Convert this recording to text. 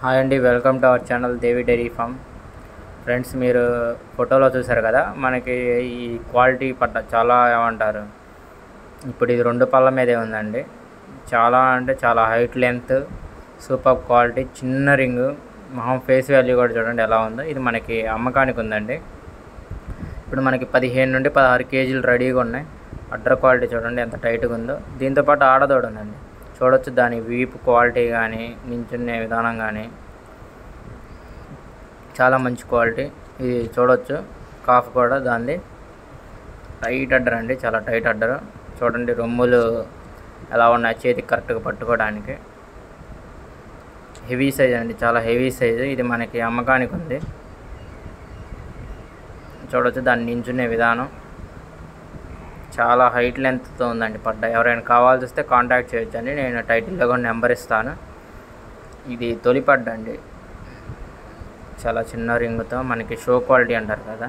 Hi అండి, welcome to our channel Devi dairy farm. Friends, మీరు ఫోటోలో చూసారు కదా, మనకి ఈ క్వాలిటీ పట్ల చాలా ఏమంటారు, ఇప్పుడు ఇది 2 పళ్ళ మీదే ఉందండి. చాలా అంటే చాలా హైట్, లెంత్, సూపర్ క్వాలిటీ, చిన్న రింగు, మొహం ఫేస్ వాల్యూ కూడా చూడండి ఎలా ఉందో. ఇది మనకి అమ్మకానికి ఉందండి. ఇప్పుడు మనకి 15 నుండి 16 కేజీలు రెడీగా ఉన్నాయి. అడ్డర్ క్వాలిటీ చూడండి ఎంత టైట్గా ఉందో. దీంతోపాటు ఆడదోడు ఉందండి. చూడొచ్చు దాని వీపు క్వాలిటీ కానీ, నించునే విధానం కానీ చాలా మంచి క్వాలిటీ. ఇది చూడొచ్చు, కాఫ్ కూడా దాన్ని టైట్ అడ్డర్ అండి, చాలా టైట్ అడ్డర్. చూడండి రొమ్ములు ఎలా ఉన్నాయి, చేతికి కరెక్ట్గా పట్టుకోవడానికి. హెవీ సైజ్ అండి, చాలా హెవీ సైజు. ఇది మనకి అమ్మకానికి ఉంది. చూడొచ్చు దాన్ని నించునే విధానం, చాలా హైట్ లెంత్తో ఉందండి పడ్డ. ఎవరైనా కావాల్సి వస్తే కాంటాక్ట్ చేయొచ్చండి, నేను టైటిల్లో కూడా నెంబర్ ఇస్తాను. ఇది తొలి పడ్డ అండి, చాలా చిన్న రింగుతో, మనకి షో క్వాలిటీ అంటారు కదా,